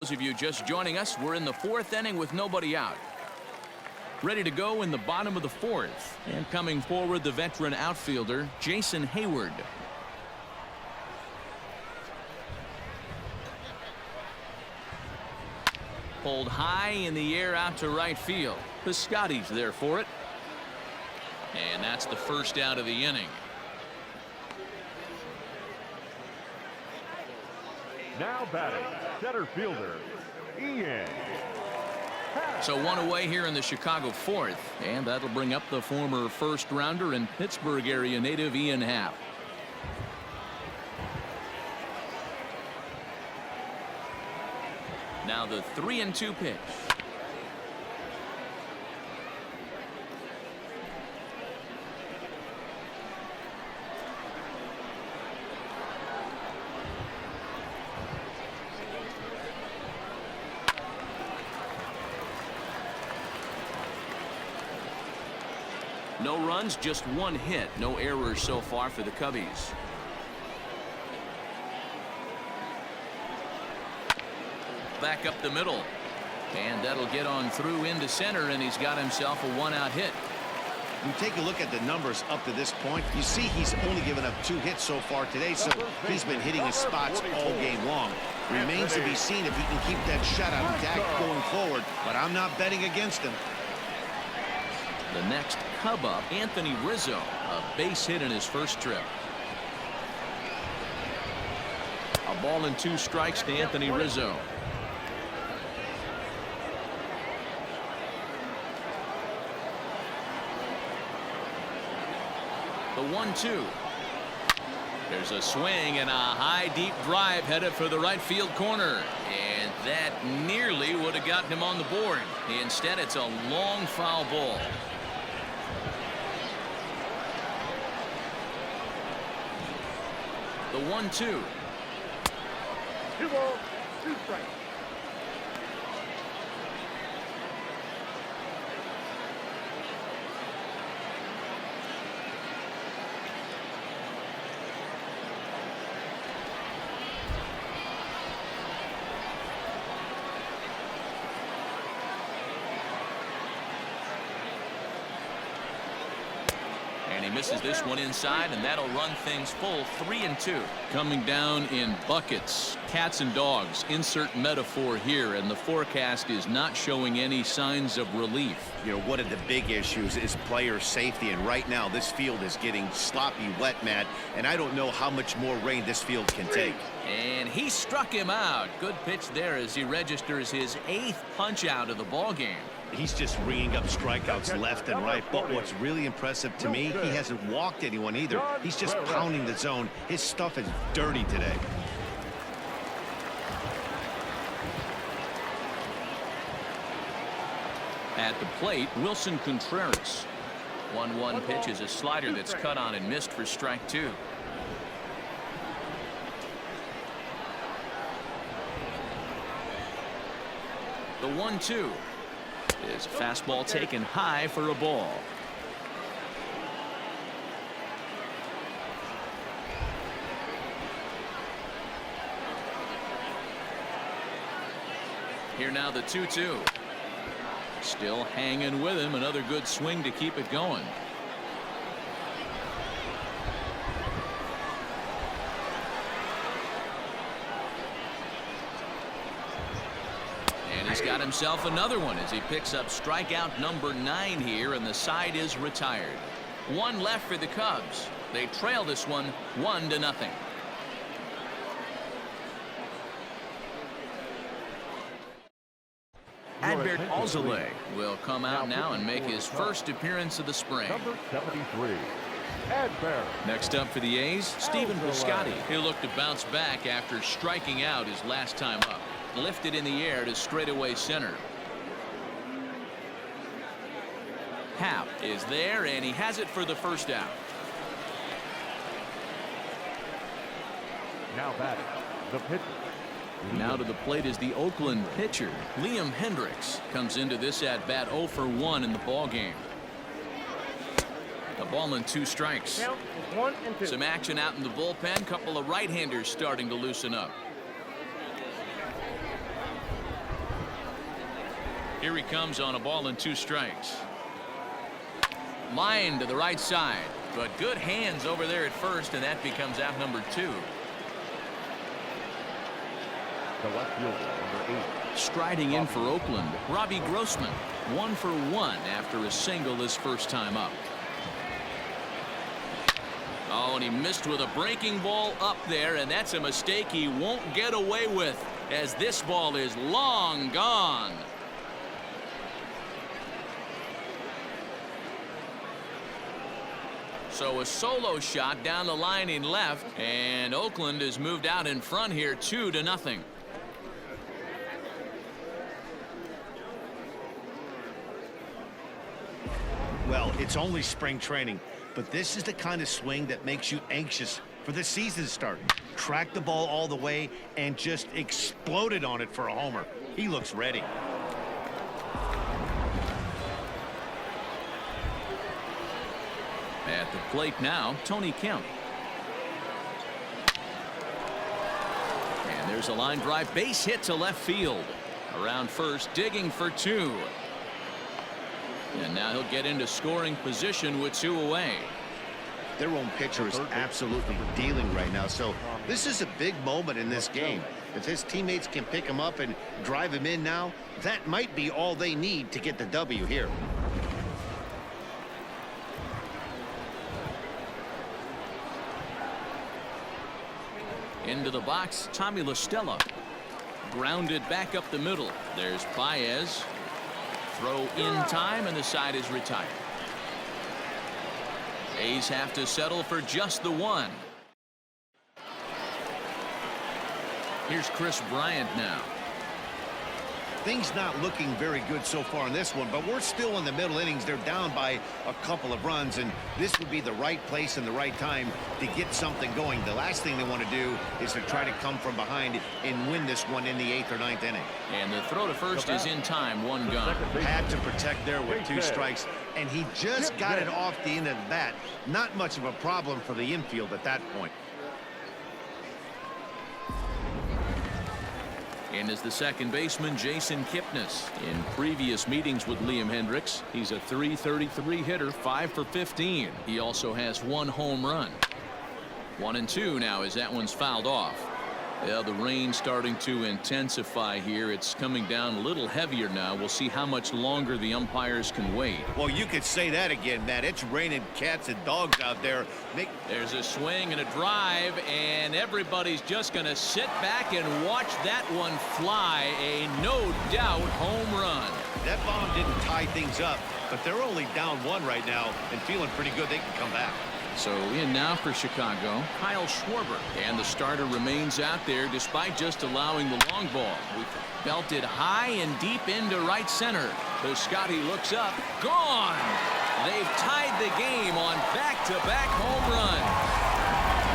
Those of you just joining us, we're in the fourth inning with nobody out. Ready to go in the bottom of the fourth. And coming forward, the veteran outfielder, Jason Hayward. Pulled high in the air out to right field. Piscotty's there for it. And that's the first out of the inning. Now batting, center fielder, Ian. So one away here in the Chicago fourth, and that'll bring up the former first-rounder and Pittsburgh area native Ian Happ. Now the 3-2 pitch. No runs, just one hit. No errors so far for the Cubbies. Back up the middle. And that'll get on through into center, and he's got himself a one-out hit. You take a look at the numbers up to this point. You see he's only given up 2 hits so far today, so he's been hitting his spots all game long. Remains to be seen if he can keep that shutout intact going forward, but I'm not betting against him. The next Cub up, Anthony Rizzo, a base hit in his first trip. A ball and 2 strikes to Anthony Rizzo. The 1-2. There's a swing and a high deep drive headed for the right field corner, and that nearly would have gotten him on the board. Instead, it's a long foul ball. The 1-2. 2 balls, 2 strikes. And he misses this one inside, and that'll run things full 3-2. Coming down in buckets, cats and dogs, insert metaphor here, and the forecast is not showing any signs of relief. You know, one of the big issues is player safety, and right now this field is getting sloppy wet, Matt, and I don't know how much more rain this field can take. And he struck him out. Good pitch there as he registers his 8th punch out of the ball game. He's just ringing up strikeouts left and right, but what's really impressive to me, he hasn't walked anyone either. He's just pounding the zone. His stuff is dirty today. At the plate, Wilson Contreras. 1-1 pitch is a slider that's cut on and missed for strike 2. The 1-2 is a fastball taken high for a ball. Here now the 2-2. Still hanging with him. Another good swing to keep it going. And he's got himself another one as he picks up strikeout number 9 here, and the side is retired. 1 left for the Cubs. They trail this one 1-0. Adbert Alzolay will come out now and make his first appearance of the spring. Number 73, Adbert. Next up for the A's, Stephen Piscotty. He'll look to bounce back after striking out his last time up. Lifted in the air to straightaway center. Happ is there, and he has it for the first out. Now batting, the pitcher. Now to the plate is the Oakland pitcher. Liam Hendricks comes into this at bat 0 for 1 in the ball game. A ball and 2 strikes. Count is 1 and 2. Some action out in the bullpen. Couple of right-handers starting to loosen up. Here he comes on a ball and 2 strikes. Line to the right side, but good hands over there at first, and that becomes out number 2. The left fielder, number 8. Striding in for Oakland, Robbie Grossman, 1 for 1 after a single his first time up. Oh, and he missed with a breaking ball up there, and that's a mistake he won't get away with, as this ball is long gone. So a solo shot down the line in left, and Oakland has moved out in front here 2-0. Well, it's only spring training, but this is the kind of swing that makes you anxious for the season to start. Track the ball all the way and just exploded on it for a homer. He looks ready. At the plate now, Tony Kemp. And there's a line drive base hit to left field. Around first, digging for 2. And now he'll get into scoring position with 2 away. Their own pitcher is absolutely dealing right now, so this is a big moment in this game. If his teammates can pick him up and drive him in now, that might be all they need to get the W here. Into the box, Tommy La Stella. Grounded back up the middle. There's Baez. Throw in time, and the side is retired. A's have to settle for just the 1. Here's Chris Bryant now. Things not looking very good so far in this one, but we're still in the middle innings. They're down by a couple of runs, and this would be the right place and the right time to get something going. The last thing they want to do is to try to come from behind and win this one in the 8th or 9th inning. And the throw to first is in time, 1 gone. Had to protect there with 2 strikes, and he just got it off the end of the bat. Not much of a problem for the infield at that point. And is the second baseman, Jason Kipnis. In previous meetings with Liam Hendricks, he's a .333 hitter, 5 for 15. He also has 1 home run. 1-2 now as that one's fouled off. Yeah, the rain starting to intensify here. It's coming down a little heavier now. We'll see how much longer the umpires can wait. Well, you could say that again, Matt. It's raining cats and dogs out there. There's a swing and a drive, and everybody's just going to sit back and watch that one fly. A no doubt home run. That bomb didn't tie things up, but they're only down 1 right now and feeling pretty good they can come back. So in now for Chicago, Kyle Schwarber. And the starter remains out there despite just allowing the long ball. Belted high and deep into right center. The Scotty looks up. Gone! They've tied the game on back-to-back home run.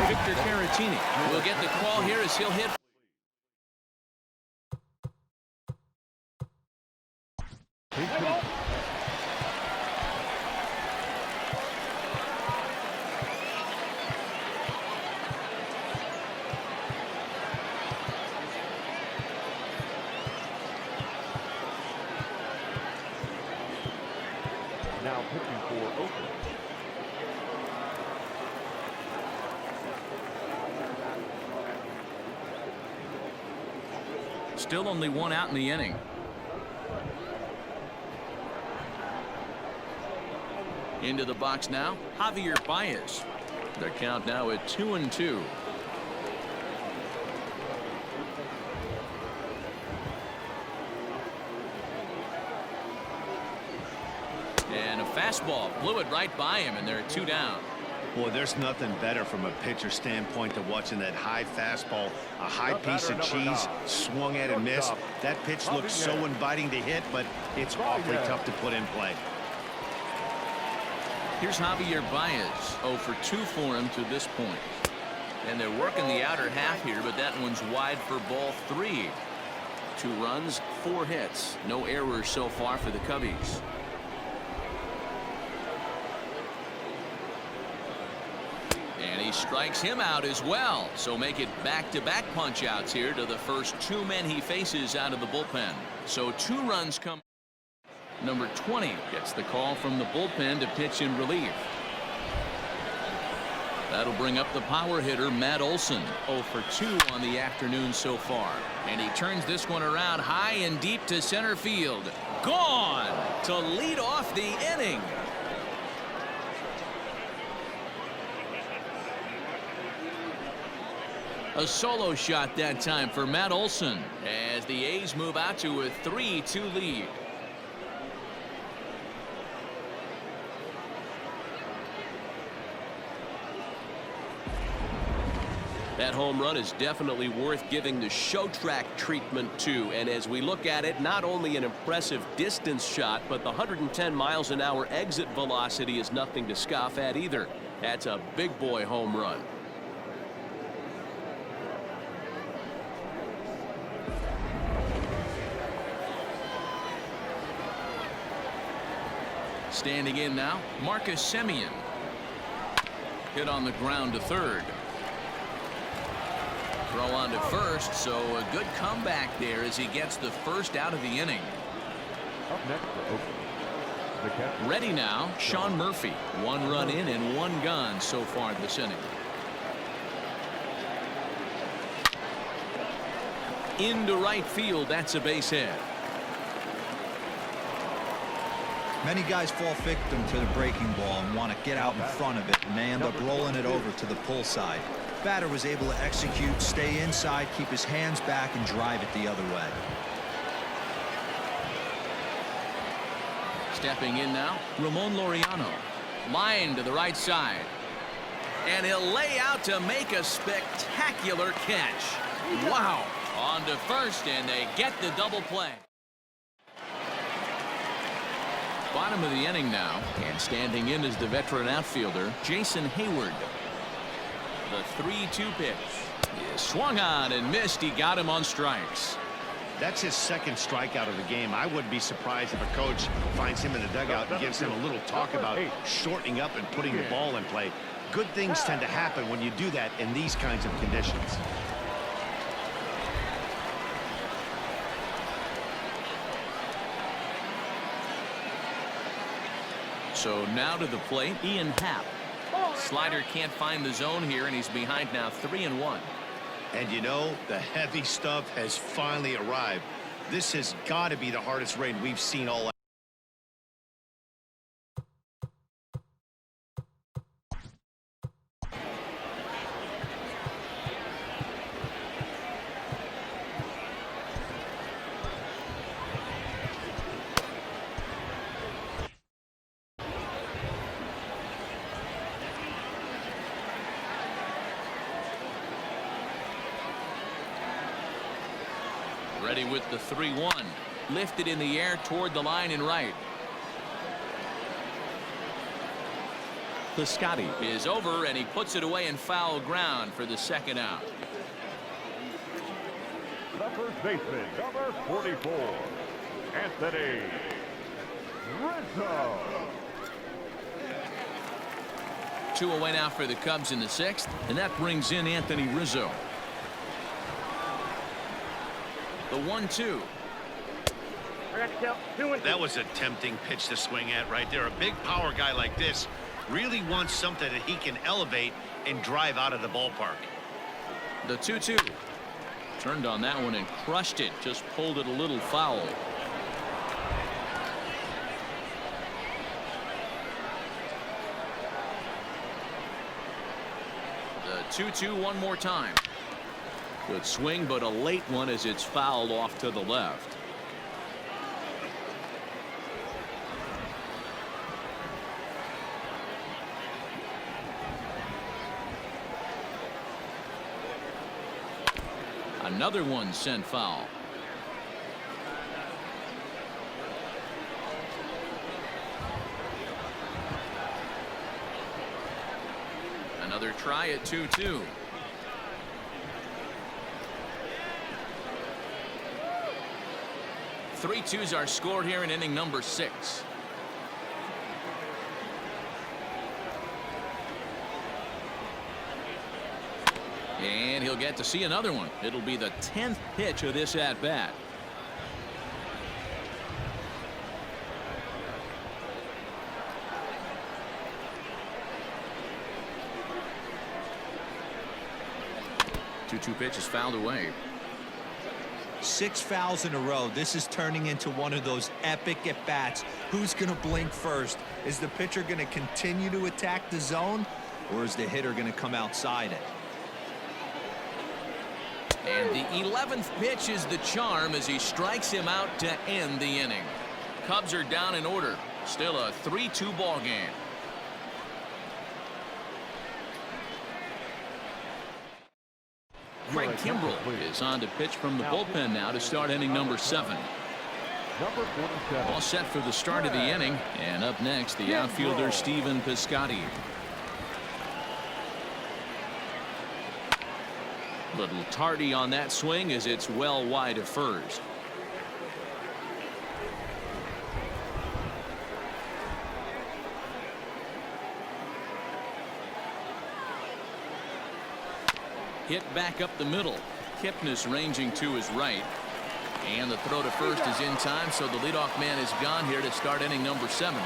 Victor Caratini will get the call here as he'll hit. Now pitching for Oakland. Still only 1 out in the inning. Into the box now, Javier Baez. The count now at 2-2. And a fastball blew it right by him, and there are 2 down. Boy, there's nothing better from a pitcher standpoint than watching that high fastball, a high piece of cheese, swung at and missed. That pitch looks so inviting to hit, but it's awfully tough to put in play. Here's Javier Baez. 0 for 2 for him to this point. And they're working the outer half here, but that one's wide for ball 3. 2 runs, 4 hits. No errors so far for the Cubbies. And he strikes him out as well. So make it back-to-back punch outs here to the first 2 men he faces out of the bullpen. So 2 runs come. Number 20 gets the call from the bullpen to pitch in relief. That'll bring up the power hitter, Matt Olson. 0 for 2 on the afternoon so far. And he turns this one around high and deep to center field. Gone to lead off the inning. A solo shot that time for Matt Olson as the A's move out to a 3-2 lead. That home run is definitely worth giving the show track treatment to. And as we look at it, not only an impressive distance shot, but the 110 miles an hour exit velocity is nothing to scoff at either. That's a big boy home run. Standing in now, Marcus Semien. Hit on the ground to third. Throw on to first, so a good comeback there as he gets the first out of the inning. Up next for Oakland, the catcher. Ready now, Sean Murphy. 1 run in and 1 gone so far this inning. Into right field, that's a base hit. Many guys fall victim to the breaking ball and want to get out in front of it, and they end up rolling it over to the pull side. Batter was able to execute, stay inside, keep his hands back, and drive it the other way. Stepping in now, Ramon Laureano. Line to the right side. And he'll lay out to make a spectacular catch. Wow. On to first, and they get the double play. Bottom of the inning now, and standing in is the veteran outfielder, Jason Hayward. The 3-2 pitch is swung on and missed. He got him on strikes. That's his second strikeout of the game. I wouldn't be surprised if a coach finds him in the dugout and gives him a little talk about shortening up and putting the ball in play. Good things tend to happen when you do that in these kinds of conditions. So now to the plate, Ian Happ. Slider can't find the zone here, and he's behind now 3-1. And you know, the heavy stuff has finally arrived. This has got to be the hardest rain we've seen all. Ready with the 3-1. Lifted in the air toward the line and right. Piscotty is over, and he puts it away in foul ground for the second out. The first baseman, number 44, Anthony Rizzo. 2 away now for the Cubs in the 6th, and that brings in Anthony Rizzo. The 1-2. That was a tempting pitch to swing at right there. A big power guy like this really wants something that he can elevate and drive out of the ballpark. The 2-2. Turned on that one and crushed it. Just pulled it a little foul. The 2-2 one more time. Good swing, but a late one as it's fouled off to the left. Another one sent foul. Another try at 2-2. Three twos are scored here in inning number 6. And he'll get to see another one. It'll be the 10th pitch of this at bat. 2-2 pitch is fouled away. 6 fouls in a row. This is turning into one of those epic at-bats. Who's going to blink first? Is the pitcher going to continue to attack the zone, or is the hitter going to come outside it? And the 11th pitch is the charm as he strikes him out to end the inning. Cubs are down in order. Still a 3-2 ball game. Craig Kimbrell is on to pitch from the bullpen now to start inning number 7. Number 47. All set for the start of the inning. And up next, the outfielder Stephen Piscotty. Little tardy on that swing as it's well wide of first. Hit back up the middle. Kipnis ranging to his right. And the throw to first is in time, so the leadoff man is gone here to start inning number 7.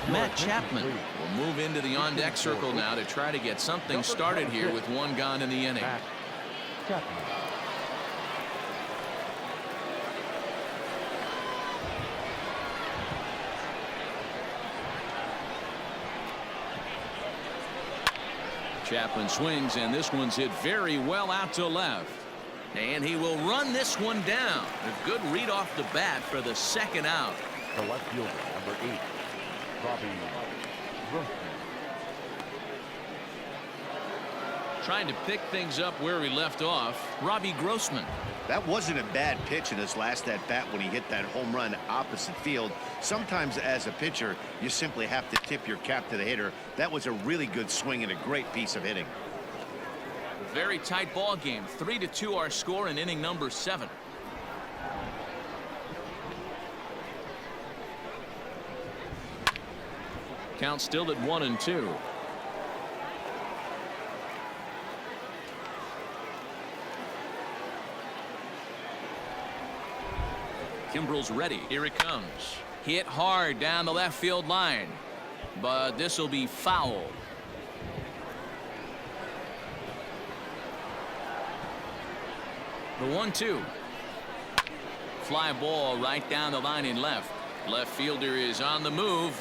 Matt Chapman will move into the on-deck circle now to try to get something started here with 1 gone in the inning. Chapman swings, and this one's hit very well out to left. And he will run this one down. A good read off the bat for the second out. The left fielder, number 8. Trying to pick things up where he left off, Robbie Grossman. That wasn't a bad pitch in his last at-bat when he hit that home run opposite field. Sometimes as a pitcher, you simply have to tip your cap to the hitter. That was a really good swing and a great piece of hitting. Very tight ball game. 3-2 our score in inning number 7. Count still at 1-2. Kimbrell's ready. Here it comes. Hit hard down the left field line, but this will be foul. The 1-2. Fly ball right down the line in left. Left fielder is on the move.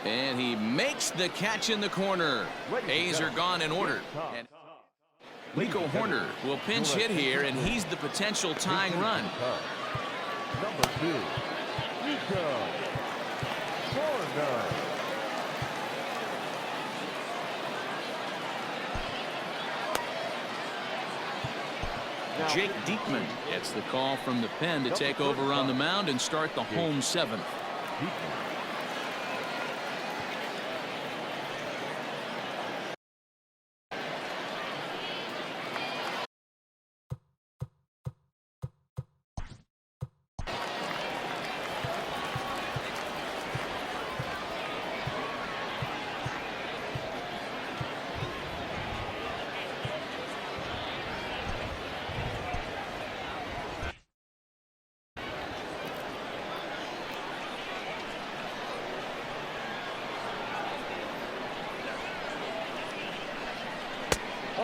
And he makes the catch in the corner. A's are gone in order. And Nico Horner will pinch hit here, and he's the potential tying run. Number 2, Nico Horner. Jake Diekman gets the call from the pen to take over on the mound and start the home 7th.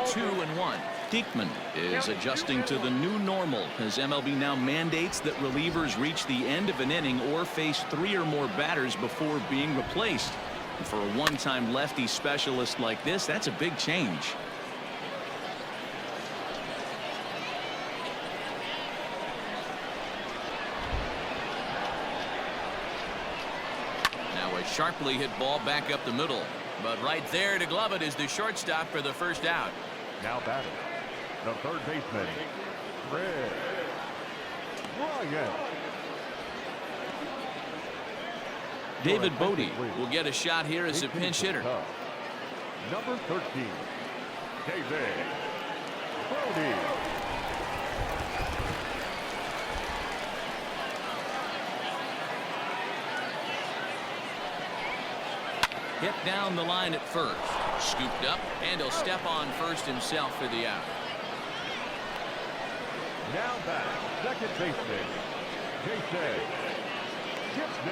2-1. Diekman is adjusting to the new normal as MLB now mandates that relievers reach the end of an inning or face 3 or more batters before being replaced. And for a one-time lefty specialist like this, that's a big change. Now a sharply hit ball back up the middle, but right there to glove it is the shortstop for the first out. Now batting, the third baseman, Red Ryan. David Bodie will get a shot here as a pinch hitter. Number 13, David Bodie. Hit down the line at first. Scooped up, and he'll step on first himself for the out. Now back, second baseman, Jason Kipnis.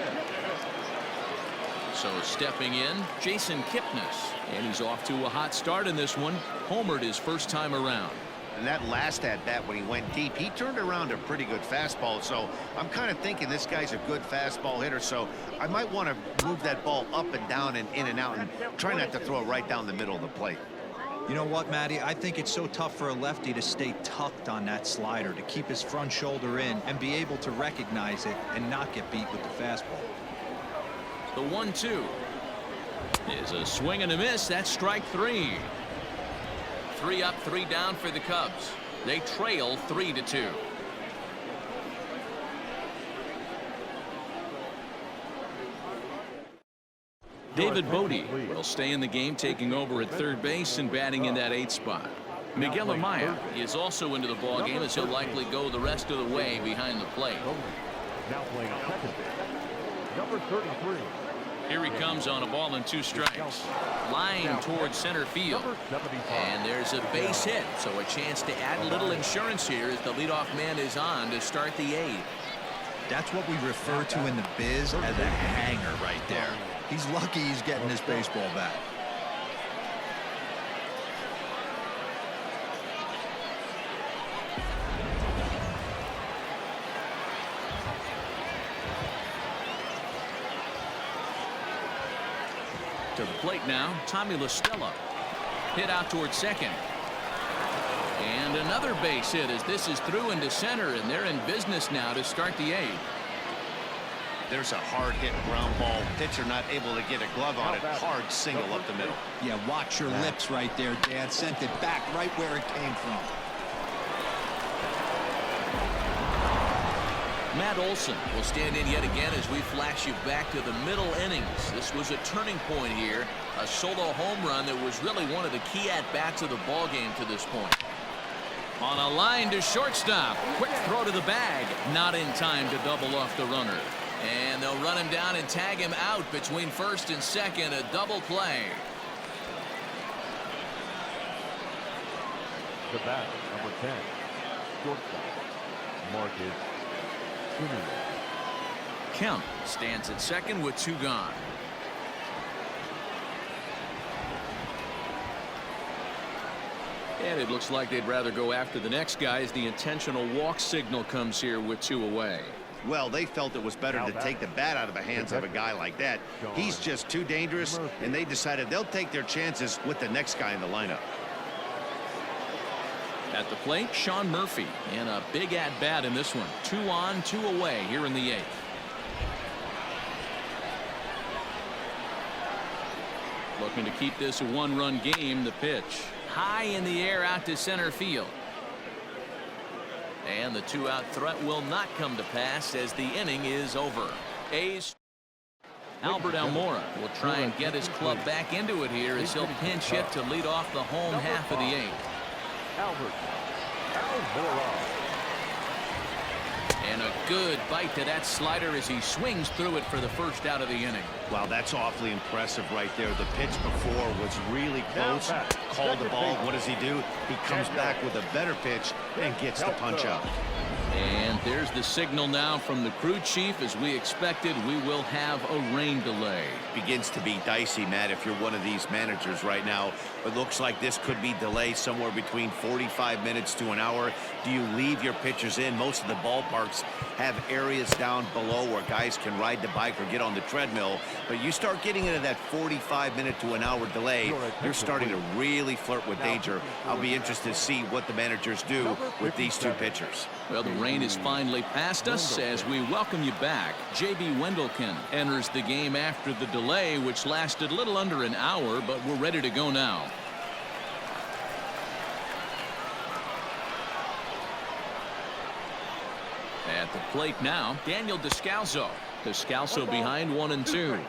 So stepping in, Jason Kipnis. And he's off to a hot start in this one. Homered his first time around. And that last at-bat when he went deep, he turned around a pretty good fastball. So I'm kind of thinking this guy's a good fastball hitter. So I might want to move that ball up and down and in and out and try not to throw it right down the middle of the plate. You know what, Matty? I think it's so tough for a lefty to stay tucked on that slider, to keep his front shoulder in and be able to recognize it and not get beat with the fastball. The 1-2 is a swing and a miss. That's strike 3. 3 up, 3 down for the Cubs. They trail 3-2. David Bodie will stay in the game, taking over at third base and batting in that 8th spot. Miguel Amaya is also into the ball game, as he'll likely go the rest of the way behind the plate. Now playing second base, number 33. Here he comes on a ball and 2 strikes. Line towards center field. And there's a base hit, so a chance to add a little insurance here as the leadoff man is on to start the 8th. That's what we refer to in the biz as a hanger right there. He's lucky he's getting his baseball back. To the plate now, Tommy La Stella. Hit out towards second. And another base hit as this is through into center, and they're in business now to start the 8th. There's a hard hit ground ball. Pitcher not able to get a glove on it. Hard single up the middle. Yeah, watch your lips right there, Dan. Sent it back right where it came from. Matt Olson will stand in yet again as we flash you back to the middle innings. This was a turning point here. A solo home run that was really one of the key at-bats of the ball game to this point. On a line to shortstop. Quick throw to the bag. Not in time to double off the runner. And they'll run him down and tag him out between first and second. A double play. The bat, number 10, shortstop, Marcus Semien. Kemp stands at second with 2 gone. And it looks like they'd rather go after the next guy as the intentional walk signal comes here with 2 away. Well, they felt it was better to take the bat out of the hands of a guy like that. He's just too dangerous, and they decided they'll take their chances with the next guy in the lineup. At the plate, Sean Murphy, and a big at-bat in this one. 2 on, 2 away here in the 8th. Looking to keep this a 1-run game. The pitch high in the air out to center field. And the 2-out threat will not come to pass as the inning is over. A's Albert Almora will try and get his club back into it here as he'll pinch hit to lead off the home half of the 8th. Albert Almora. And a good bite to that slider as he swings through it for the first out of the inning. Wow, that's awfully impressive right there. The pitch before was really close. Called the ball. What does he do? He comes back with a better pitch and gets the punch out. And there's the signal now from the crew chief. As we expected, we will have a rain delay. Begins to be dicey, Matt, if you're one of these managers right now. It looks like this could be delayed somewhere between 45 minutes to an hour. Do you leave your pitchers in? Most of the ballparks have areas down below where guys can ride the bike or get on the treadmill. But you start getting into that 45-minute to an hour delay, you're starting to really flirt with danger. I'll be interested to see what the managers do with these 2 pitchers. Well, the rain is finally past us as we welcome you back. J.B. Wendelken enters the game after the delay, which lasted a little under an hour, but we're ready to go now. At the plate now, Daniel Descalso. Descalso behind 1-2.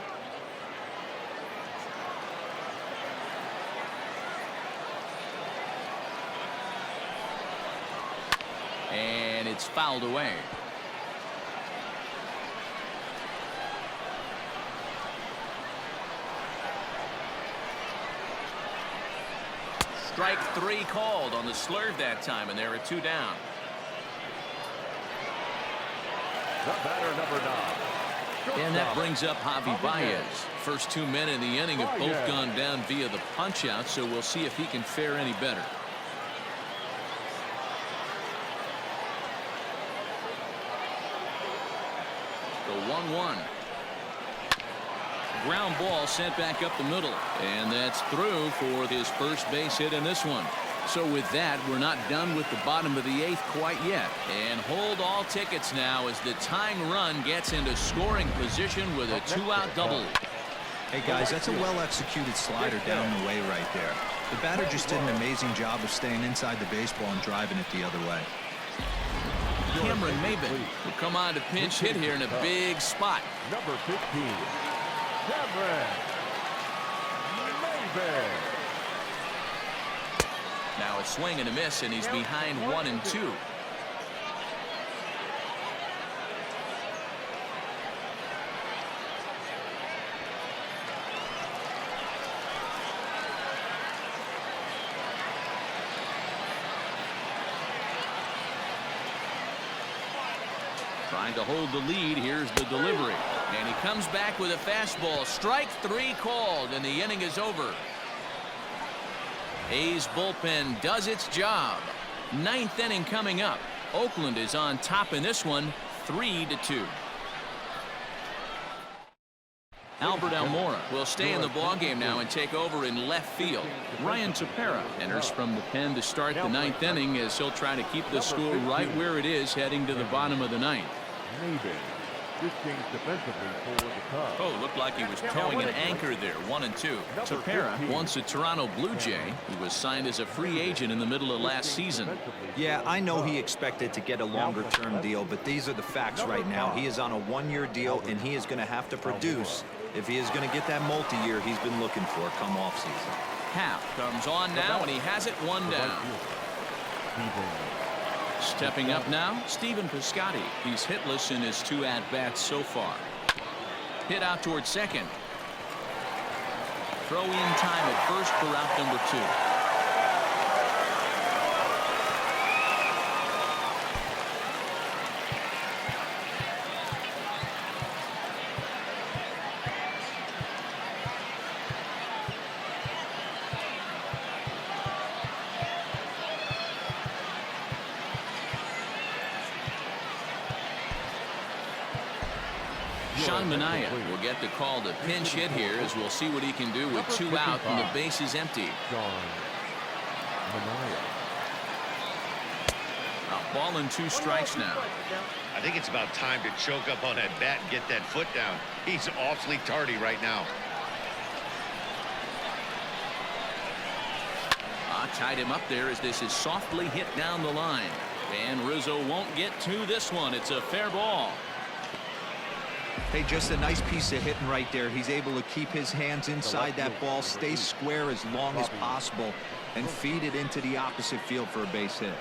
And it's fouled away. Strike 3 called on the slurve that time, and there are 2 down. The batter, number 9. And that brings up Javi Baez. First 2 men in the inning have both gone down via the punch-out, so we'll see if he can fare any better. The 1-1. Ground ball sent back up the middle, and that's through for his first base hit in this one. So with that, we're not done with the bottom of the 8th quite yet. And hold all tickets now as the tying run gets into scoring position with a 2-out double. Hey guys, that's a well-executed slider down the way right there. The batter just did an amazing job of staying inside the baseball and driving it the other way. Cameron Maybin will come on to pinch hit here in a big spot. Number 15, Cameron Maybin. Now a swing and a miss, and he's behind 1-2. Trying to hold the lead. Here's the delivery. And he comes back with a fastball. Strike 3 called, and the inning is over. A's bullpen does its job. 9th inning coming up. Oakland is on top in this one, 3-2. Albert Almora will stay in the ballgame now and take over in left field. Ryan Tepera enters from the pen to start the 9th inning as he'll try to keep the score right where it is heading to the bottom of the 9th. Maybin. This change defensively for the Cubs. Oh, looked like he was towing an anchor there. 1-2. Tepera, once a Toronto Blue Jay, he was signed as a free agent in the middle of last season. Yeah, I know he expected to get a longer-term deal, but these are the facts right now. He is on a 1-year deal, and he is going to have to produce if he is going to get that multi-year he's been looking for come off-season. Happ comes on now, and he has it 1 down. Stepping up now, Stephen Piscotty. He's hitless in his 2 at-bats so far. Hit out towards second. Throw in time at first for out number 2. Sean Manaea will get the call to pinch hit here as we'll see what he can do with 2 out and the base is empty. A ball and 2 strikes now. I think it's about time to choke up on that bat and get that foot down. He's awfully tardy right now. Tied him up there as this is softly hit down the line. And Rizzo won't get to this one. It's a fair ball. Hey, just a nice piece of hitting right there. He's able to keep his hands inside that ball, stay square as long as possible, and feed it into the opposite field for a base hit.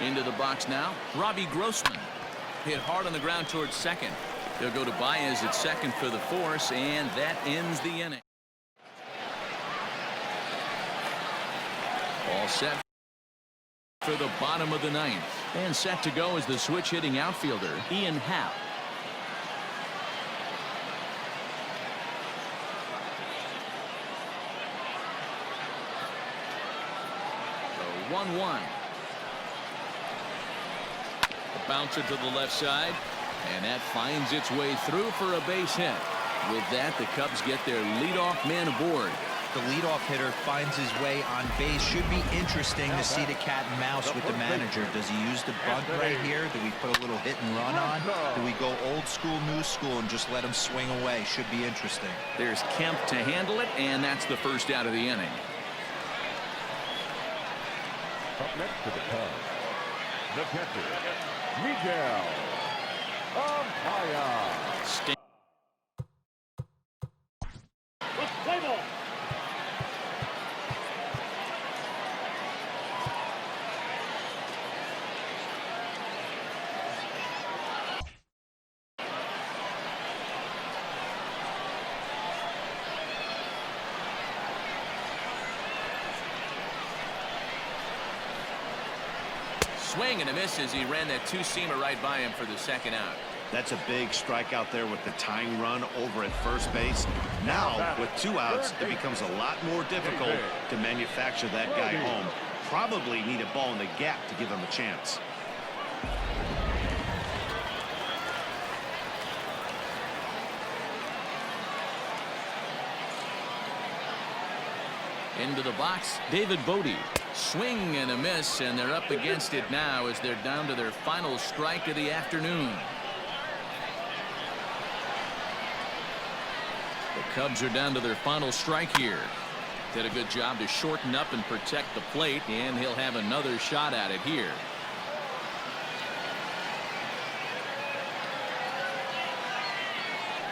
Into the box now, Robbie Grossman. Hit hard on the ground towards second. He'll go to Baez at second for the force, and that ends the inning. All set for the bottom of the 9th. And set to go is the switch-hitting outfielder, Ian Happ. The 1-1. A bouncer to the left side. And that finds its way through for a base hit. With that, the Cubs get their leadoff man aboard. The leadoff hitter finds his way on base. Should be interesting to see the cat and mouse with the manager. Does he use the bunt right here? Do we put a little hit and run on? Do we go old school, new school, and just let him swing away? Should be interesting. There's Kemp to handle it, and that's the first out of the inning. Up next to the Cubs, the catcher, Miguel Amaya. Play ball. Swing and a miss as he ran that two-seamer right by him for the second out. That's a big strikeout there with the tying run over at first base. Now, with 2 outs, it becomes a lot more difficult to manufacture that guy home. Probably need a ball in the gap to give him a chance. Into the box, David Bodie. Swing and a miss, and they're up against it now as they're down to their final strike of the afternoon. The Cubs are down to their final strike here. Did a good job to shorten up and protect the plate, and he'll have another shot at it here.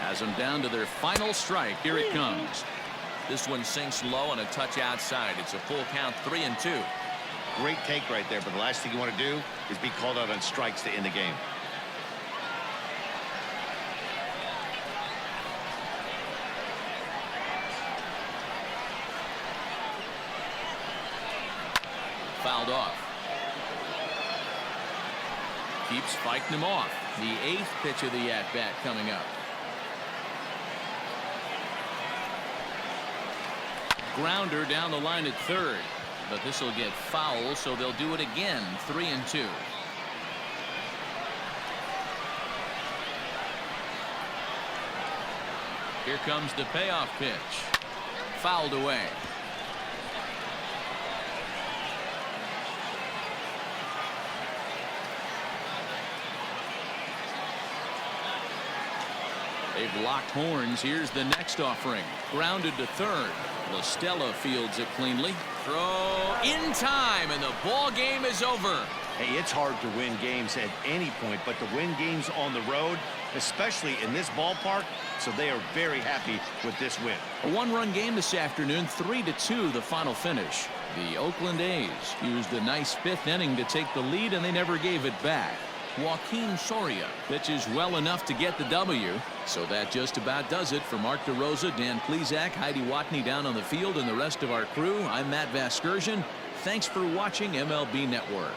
Has them down to their final strike. Here it comes. This one sinks low and a touch outside. It's a full count, 3-2. Great take right there, but the last thing you want to do is be called out on strikes to end the game. Fouled off. Keeps fighting him off. The 8th pitch of the at-bat coming up. Grounder down the line at third, but this will get foul, so they'll do it again. 3-2. Here comes the payoff pitch. Fouled away. They've locked horns. Here's the next offering. Grounded to third. LaStella fields it cleanly. Throw in time, and the ball game is over. Hey, it's hard to win games at any point, but to win games on the road, especially in this ballpark, so they are very happy with this win. A one-run game this afternoon, 3-2 the final finish. The Oakland A's used a nice 5th inning to take the lead, and they never gave it back. Joaquin Soria pitches well enough to get the W. So that just about does it. For Mark DeRosa, Dan Plesac, Heidi Watney down on the field, and the rest of our crew, I'm Matt Vasgersian. Thanks for watching MLB Network.